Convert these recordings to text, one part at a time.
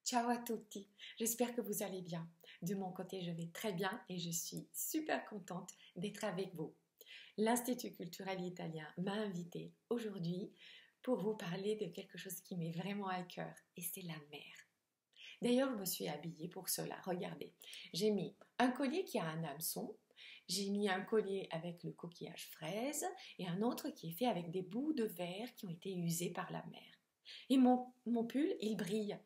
Ciao à tutti, j'espère que vous allez bien. De mon côté, je vais très bien et je suis super contente d'être avec vous. L'Institut culturel italien m'a invitée aujourd'hui pour vous parler de quelque chose qui m'est vraiment à cœur et c'est la mer. D'ailleurs, je me suis habillée pour cela. Regardez, j'ai mis un collier qui a un hameçon, j'ai mis un collier avec le coquillage fraise et un autre qui est fait avec des bouts de verre qui ont été usés par la mer. Et mon pull, il brille.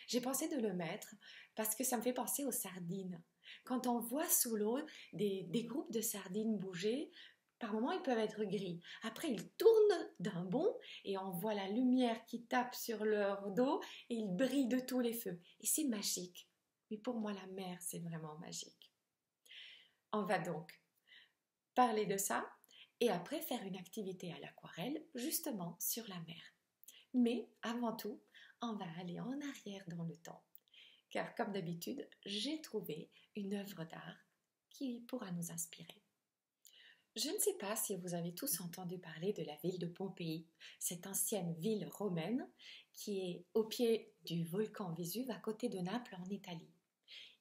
J'ai pensé de le mettre parce que ça me fait penser aux sardines. Quand on voit sous l'eau des groupes de sardines bouger, par moments ils peuvent être gris. Après ils tournent d'un bond et on voit la lumière qui tape sur leur dos et ils brillent de tous les feux. Et c'est magique. Mais pour moi la mer c'est vraiment magique. On va donc parler de ça et après faire une activité à l'aquarelle justement sur la mer. Mais avant tout, on va aller en arrière dans le temps. Car comme d'habitude, j'ai trouvé une œuvre d'art qui pourra nous inspirer. Je ne sais pas si vous avez tous entendu parler de la ville de Pompéi, cette ancienne ville romaine qui est au pied du volcan Vésuve à côté de Naples en Italie.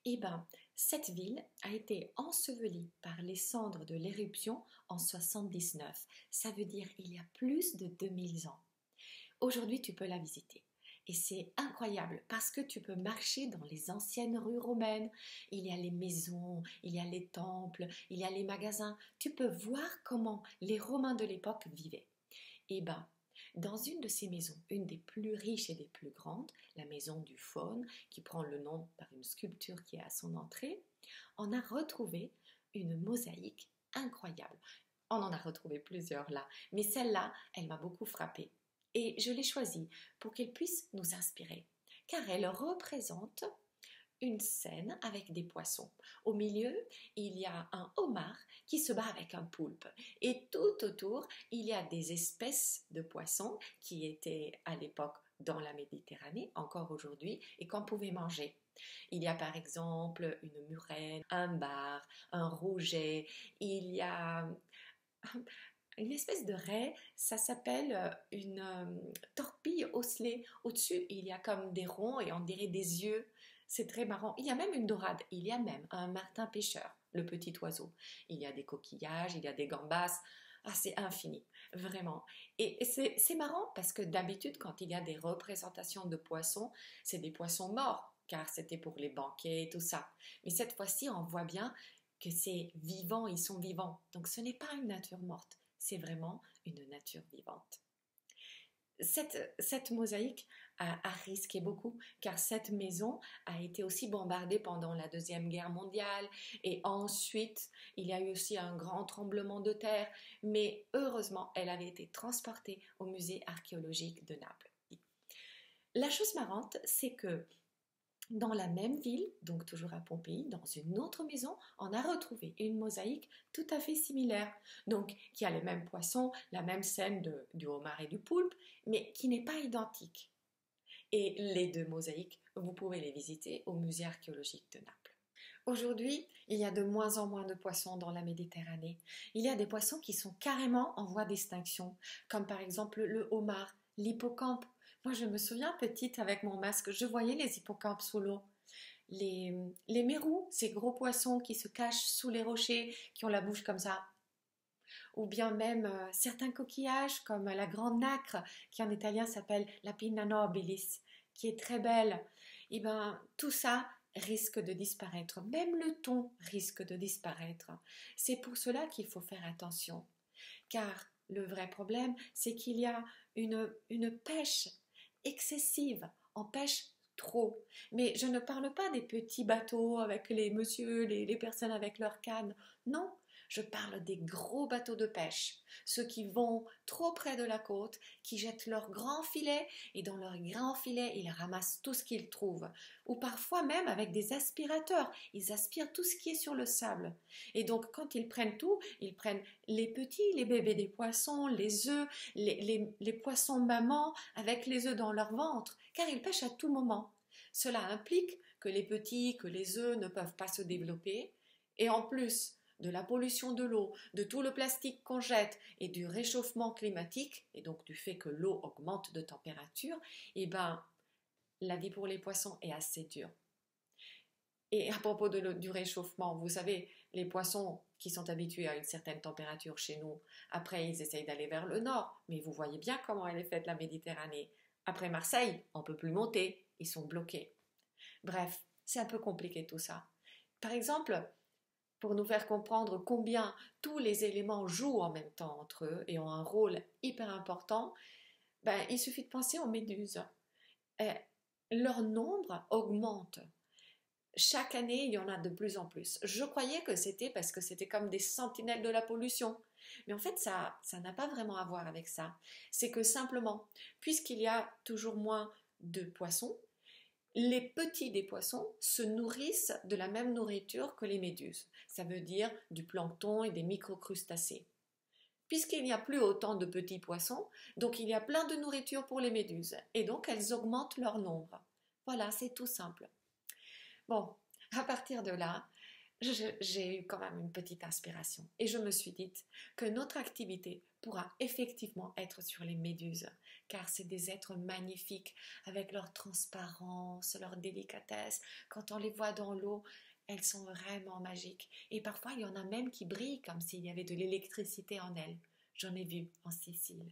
Eh bien, cette ville a été ensevelie par les cendres de l'éruption en 79. Ça veut dire il y a plus de 2000 ans. Aujourd'hui, tu peux la visiter. Et c'est incroyable parce que tu peux marcher dans les anciennes rues romaines. Il y a les maisons, il y a les temples, il y a les magasins. Tu peux voir comment les Romains de l'époque vivaient. Et ben, dans une de ces maisons, une des plus riches et des plus grandes, la maison du Faune, qui prend le nom par une sculpture qui est à son entrée, on a retrouvé une mosaïque incroyable. On en a retrouvé plusieurs là, mais celle-là, elle m'a beaucoup frappée. Et je l'ai choisie pour qu'elle puisse nous inspirer, car elle représente une scène avec des poissons. Au milieu, il y a un homard qui se bat avec un poulpe. Et tout autour, il y a des espèces de poissons qui étaient à l'époque dans la Méditerranée, encore aujourd'hui, et qu'on pouvait manger. Il y a par exemple une murène, un bar, un rouget, il y a une espèce de raie, ça s'appelle une torpille osselée. Au-dessus, il y a comme des ronds et on dirait des yeux. C'est très marrant. Il y a même une dorade, il y a même un martin pêcheur, le petit oiseau. Il y a des coquillages, il y a des gambas. Ah, c'est infini, vraiment. Et c'est marrant parce que d'habitude, quand il y a des représentations de poissons, c'est des poissons morts, car c'était pour les banquets et tout ça. Mais cette fois-ci, on voit bien que c'est vivant, ils sont vivants. Donc ce n'est pas une nature morte, c'est vraiment une nature vivante. Cette mosaïque a risqué beaucoup car cette maison a été aussi bombardée pendant la Deuxième Guerre mondiale et ensuite il y a eu aussi un grand tremblement de terre, mais heureusement elle avait été transportée au musée archéologique de Naples. La chose marrante, c'est que dans la même ville, donc toujours à Pompéi, dans une autre maison, on a retrouvé une mosaïque tout à fait similaire, donc qui a les mêmes poissons, la même scène du homard et du poulpe, mais qui n'est pas identique. Et les deux mosaïques, vous pouvez les visiter au musée archéologique de Naples. Aujourd'hui, il y a de moins en moins de poissons dans la Méditerranée. Il y a des poissons qui sont carrément en voie d'extinction, comme par exemple le homard, l'hippocampe. Moi, je me souviens petite avec mon masque, je voyais les hippocampes sous l'eau. Les mérous, ces gros poissons qui se cachent sous les rochers, qui ont la bouche comme ça. Ou bien même certains coquillages comme la grande nacre, qui en italien s'appelle la pinna nobilis, qui est très belle. Et ben, tout ça risque de disparaître. Même le thon risque de disparaître. C'est pour cela qu'il faut faire attention. Car le vrai problème, c'est qu'il y a une pêche excessive. On pêche trop. Mais je ne parle pas des petits bateaux avec les messieurs, les personnes avec leurs cannes. Non, je parle des gros bateaux de pêche, ceux qui vont trop près de la côte, qui jettent leurs grands filets et dans leurs grands filets, ils ramassent tout ce qu'ils trouvent. Ou parfois même avec des aspirateurs, ils aspirent tout ce qui est sur le sable. Et donc quand ils prennent tout, ils prennent les petits, les bébés des poissons, les œufs, les poissons mamans avec les œufs dans leur ventre, car ils pêchent à tout moment. Cela implique que les petits, que les œufs ne peuvent pas se développer, et en plus de la pollution de l'eau, de tout le plastique qu'on jette et du réchauffement climatique, et donc du fait que l'eau augmente de température, eh ben, la vie pour les poissons est assez dure. Et à propos du réchauffement, vous savez, les poissons qui sont habitués à une certaine température chez nous, après ils essayent d'aller vers le nord, mais vous voyez bien comment elle est faite la Méditerranée. Après Marseille, on ne peut plus monter, ils sont bloqués. Bref, c'est un peu compliqué tout ça. Par exemple, pour nous faire comprendre combien tous les éléments jouent en même temps entre eux et ont un rôle hyper important, il suffit de penser aux méduses. Leur nombre augmente. Chaque année, il y en a de plus en plus. Je croyais que c'était parce que c'était comme des sentinelles de la pollution. Mais en fait, ça n'a pas vraiment à voir avec ça. C'est que simplement, puisqu'il y a toujours moins de poissons, les petits des poissons se nourrissent de la même nourriture que les méduses. Ça veut dire du plancton et des microcrustacés. Puisqu'il n'y a plus autant de petits poissons, donc il y a plein de nourriture pour les méduses. Et donc, elles augmentent leur nombre. Voilà, c'est tout simple. Bon, à partir de là, j'ai eu quand même une petite inspiration et je me suis dit que notre activité pourra effectivement être sur les méduses, car c'est des êtres magnifiques avec leur transparence, leur délicatesse. Quand on les voit dans l'eau, elles sont vraiment magiques et parfois il y en a même qui brillent comme s'il y avait de l'électricité en elles. J'en ai vu en Sicile.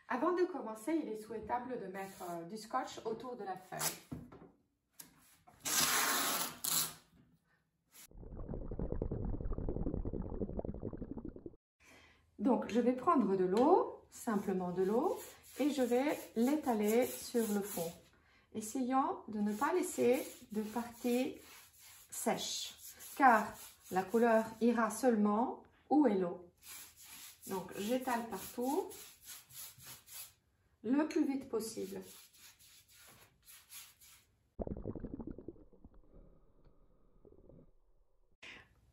Avant de commencer, il est souhaitable de mettre du scotch autour de la feuille. Donc, je vais prendre de l'eau, simplement de l'eau, et je vais l'étaler sur le fond. Essayons de ne pas laisser de partie sèche, car la couleur ira seulement où est l'eau. Donc, j'étale partout le plus vite possible.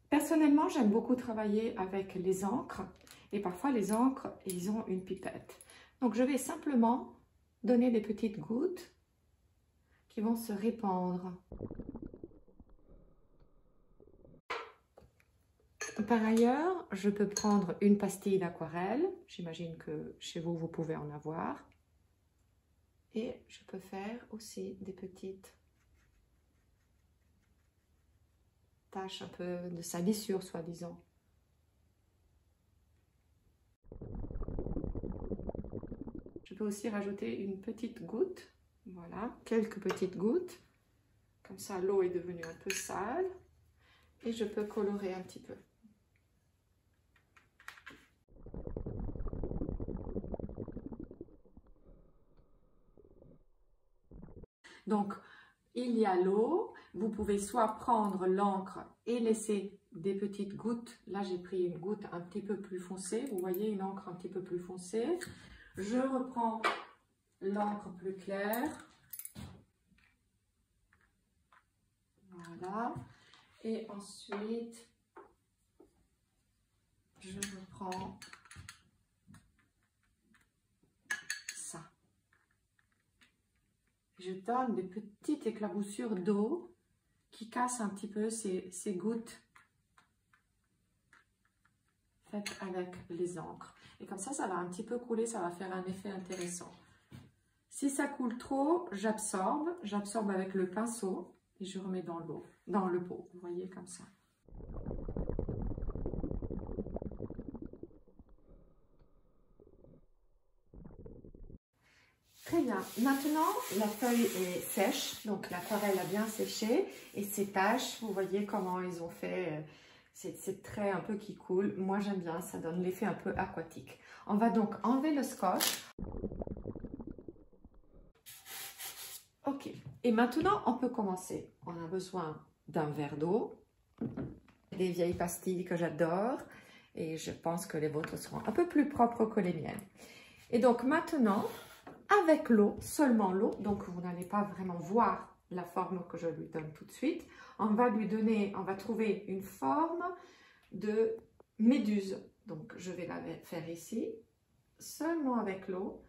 Personnellement, j'aime beaucoup travailler avec les encres. Et parfois, les encres, ils ont une pipette. Donc, je vais simplement donner des petites gouttes qui vont se répandre. Par ailleurs, je peux prendre une pastille d'aquarelle. J'imagine que chez vous, vous pouvez en avoir. Et je peux faire aussi des petites taches un peu de salissure, soi-disant. Je peux aussi rajouter une petite goutte, voilà, quelques petites gouttes. Comme ça, l'eau est devenue un peu sale. Et je peux colorer un petit peu. Donc, il y a l'eau. Vous pouvez soit prendre l'encre et laisser des petites gouttes. Là, j'ai pris une goutte un petit peu plus foncée. Vous voyez, une encre un petit peu plus foncée. Je reprends l'encre plus claire. Voilà. Et ensuite, je reprends ça. Je donne des petites éclaboussures d'eau qui cassent un petit peu ces gouttes faites avec les encres. Et comme ça va un petit peu couler, ça va faire un effet intéressant. Si ça coule trop, j'absorbe avec le pinceau et je remets dans l'eau, dans le pot, vous voyez, comme ça. Très bien. Maintenant, la feuille est sèche, donc l'aquarelle a bien séché et ces taches, vous voyez comment ils ont fait ces traits un peu qui coulent. Moi, j'aime bien, ça donne l'effet un peu aquatique. On va donc enlever le scotch. Ok. Et maintenant, on peut commencer. On a besoin d'un verre d'eau, des vieilles pastilles que j'adore et je pense que les vôtres seront un peu plus propres que les miennes. Et donc maintenant, avec l'eau, seulement l'eau, donc vous n'allez pas vraiment voir la forme que je lui donne tout de suite. On va trouver une forme de méduse. Donc je vais la faire ici, seulement avec l'eau,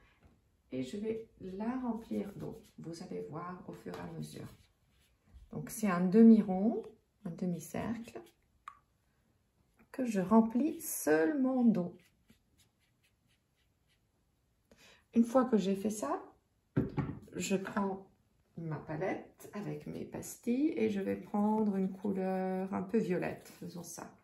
et je vais la remplir d'eau. Vous allez voir au fur et à mesure. Donc c'est un demi-rond, un demi-cercle, que je remplis seulement d'eau. Une fois que j'ai fait ça, je prends ma palette avec mes pastilles et je vais prendre une couleur un peu violette. Faisons ça.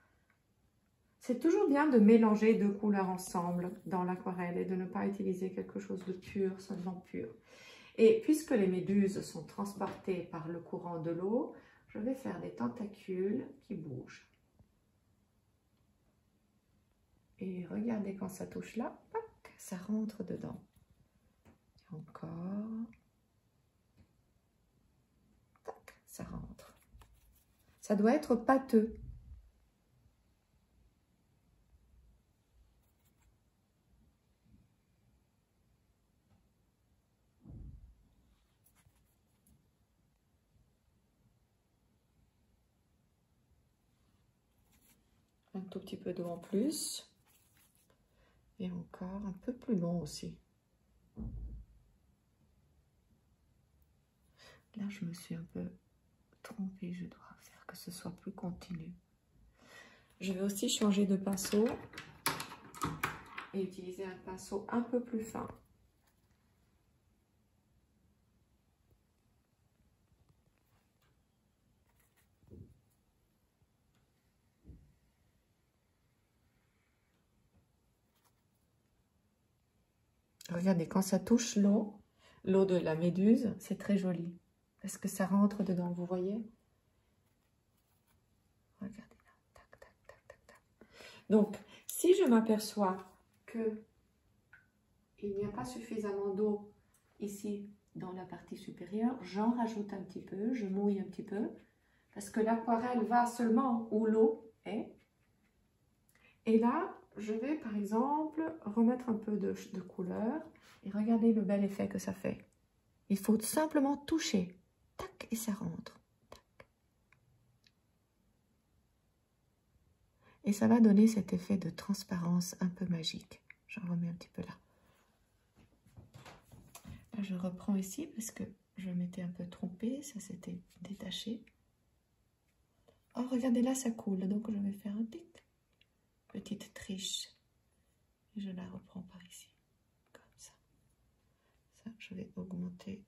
C'est toujours bien de mélanger deux couleurs ensemble dans l'aquarelle et de ne pas utiliser quelque chose de pur, seulement pur. Et puisque les méduses sont transportées par le courant de l'eau, je vais faire des tentacules qui bougent. Et regardez quand ça touche là, tac, ça rentre dedans. Encore. Tac, ça rentre. Ça doit être pâteux. Un tout petit peu d'eau en plus. Et encore un peu plus long aussi. Là, je me suis un peu trompée. Je dois faire que ce soit plus continu. Je vais aussi changer de pinceau et utiliser un pinceau un peu plus fin. Regardez, quand ça touche l'eau de la méduse, c'est très joli. Parce que ça rentre dedans, vous voyez? Regardez là. Tac, tac, tac, tac, tac. Donc, si je m'aperçois que il n'y a pas suffisamment d'eau ici dans la partie supérieure, j'en rajoute un petit peu, je mouille un petit peu. Parce que l'aquarelle va seulement où l'eau est. Et là, je vais par exemple remettre un peu de couleur et regardez le bel effet que ça fait. Il faut simplement toucher, tac, et ça rentre. Tac. Et ça va donner cet effet de transparence un peu magique. J'en remets un petit peu là. Là, je reprends ici parce que je m'étais un peu trompée, ça s'était détaché. Oh, regardez là, ça coule, donc je vais faire un petite triche. Et je la reprends par ici, comme ça. Ça, je vais augmenter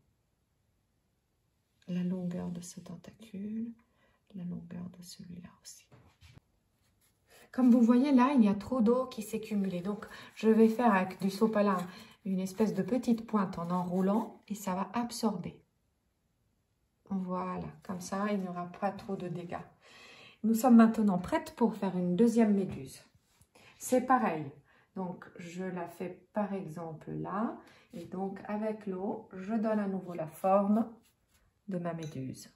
la longueur de ce tentacule, la longueur de celui-là aussi. Comme vous voyez là, il y a trop d'eau qui s'est cumulée. Donc, je vais faire avec du sopalin une espèce de petite pointe en enroulant et ça va absorber. Voilà, comme ça, il n'y aura pas trop de dégâts. Nous sommes maintenant prêtes pour faire une deuxième méduse. C'est pareil. Donc, je la fais par exemple là. Et donc, avec l'eau, je donne à nouveau la forme de ma méduse.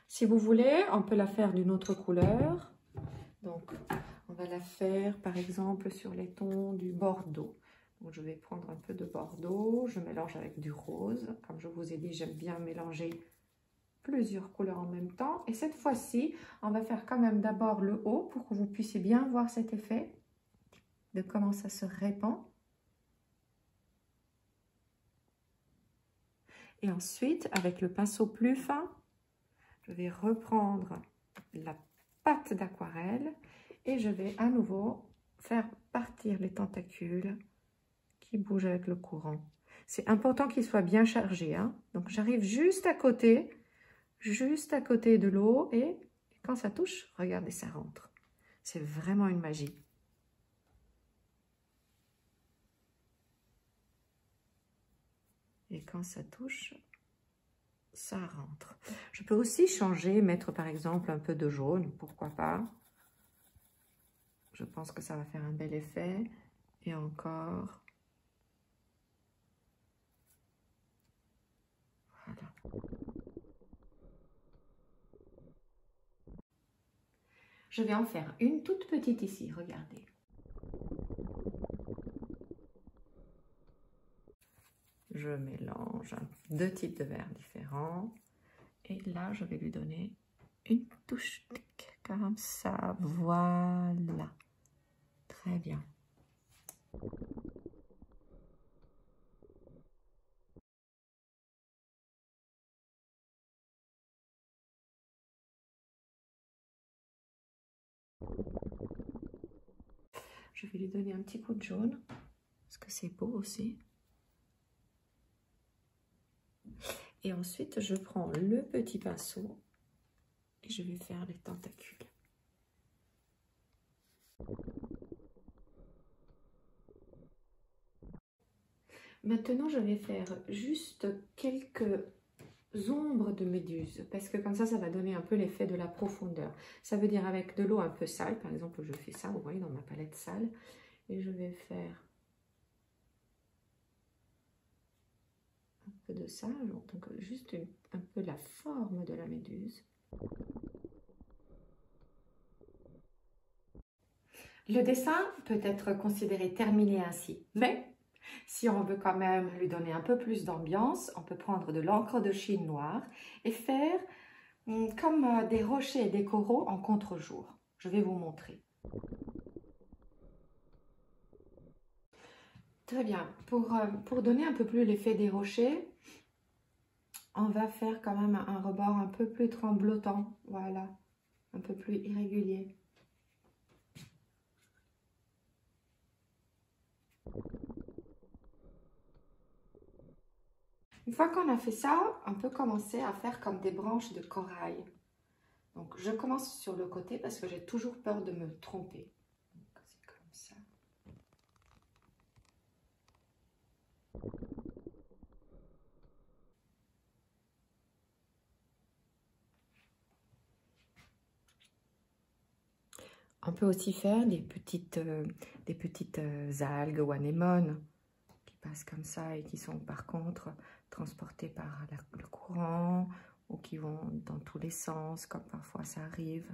Si vous voulez, on peut la faire d'une autre couleur. Donc, on va la faire par exemple sur les tons du bordeaux. Donc, je vais prendre un peu de bordeaux. Je mélange avec du rose. Comme je vous ai dit, j'aime bien mélanger plusieurs couleurs en même temps. Et cette fois-ci, on va faire quand même d'abord le haut pour que vous puissiez bien voir cet effet de comment ça se répand. Et ensuite, avec le pinceau plus fin, je vais reprendre la pâte d'aquarelle et je vais à nouveau faire partir les tentacules qui bougent avec le courant. C'est important qu'ils soient bien chargés, hein. Donc, j'arrive juste à côté de l'eau et quand ça touche, regardez, ça rentre. C'est vraiment une magie. Et quand ça touche, ça rentre. Je peux aussi changer, mettre par exemple un peu de jaune, pourquoi pas. Je pense que ça va faire un bel effet. Et encore. Voilà. Je vais en faire une toute petite ici, regardez. Je mélange deux types de verres différents. Et là, je vais lui donner une touche comme ça. Voilà. Très bien. Je vais lui donner un petit coup de jaune, parce que c'est beau aussi. Et ensuite, je prends le petit pinceau et je vais faire les tentacules. Maintenant, je vais faire juste quelques ombres de méduse parce que comme ça va donner un peu l'effet de la profondeur. Ça veut dire avec de l'eau un peu sale. Par exemple, je fais ça, vous voyez, dans ma palette sale. Et je vais faire un peu de ça, donc juste un peu la forme de la méduse. Le dessin peut être considéré terminé ainsi, mais si on veut quand même lui donner un peu plus d'ambiance, on peut prendre de l'encre de Chine noire et faire comme des rochers et des coraux en contre-jour. Je vais vous montrer. Très bien. Pour donner un peu plus l'effet des rochers, on va faire quand même un rebord un peu plus tremblotant. Voilà, un peu plus irrégulier. Une fois qu'on a fait ça, on peut commencer à faire comme des branches de corail. Donc, je commence sur le côté parce que j'ai toujours peur de me tromper. C'est comme ça. On peut aussi faire des petites algues ou anémones qui passent comme ça et qui sont par contre transportées par le courant ou qui vont dans tous les sens, comme parfois ça arrive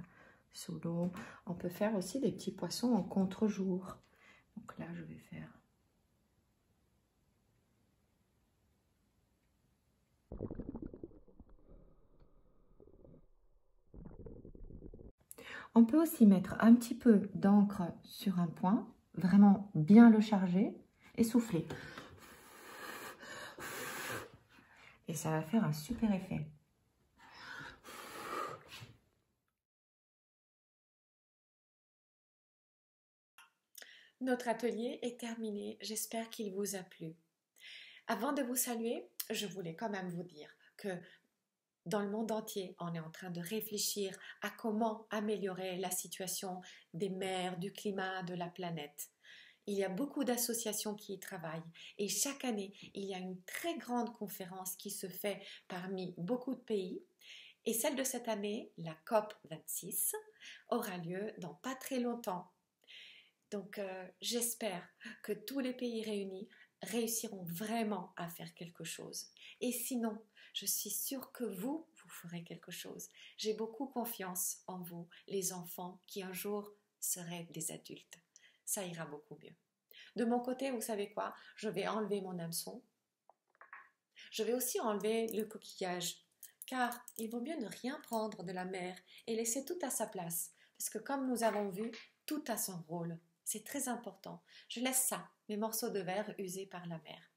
sous l'eau. On peut faire aussi des petits poissons en contre-jour. Donc là, je vais faire... On peut aussi mettre un petit peu d'encre sur un point, vraiment bien le charger et souffler. Et ça va faire un super effet. Notre atelier est terminé, j'espère qu'il vous a plu. Avant de vous saluer, je voulais quand même vous dire que dans le monde entier, on est en train de réfléchir à comment améliorer la situation des mers, du climat, de la planète. Il y a beaucoup d'associations qui y travaillent et chaque année, il y a une très grande conférence qui se fait parmi beaucoup de pays. Et celle de cette année, la COP26, aura lieu dans pas très longtemps. Donc, j'espère que tous les pays réunis réussiront vraiment à faire quelque chose. Et sinon, je suis sûre que vous ferez quelque chose. J'ai beaucoup confiance en vous, les enfants qui un jour seraient des adultes. Ça ira beaucoup mieux. De mon côté, vous savez quoi? Je vais enlever mon hameçon. Je vais aussi enlever le coquillage, car il vaut mieux ne rien prendre de la mer et laisser tout à sa place, parce que comme nous avons vu, tout a son rôle. C'est très important. Je laisse ça, mes morceaux de verre usés par la mer.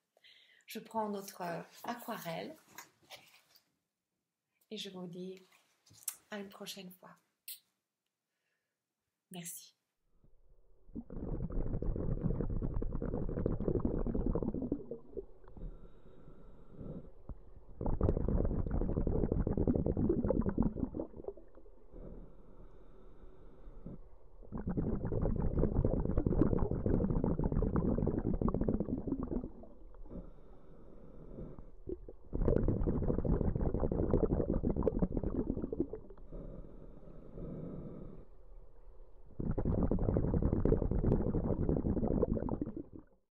Je prends notre aquarelle et je vous dis à une prochaine fois. Merci.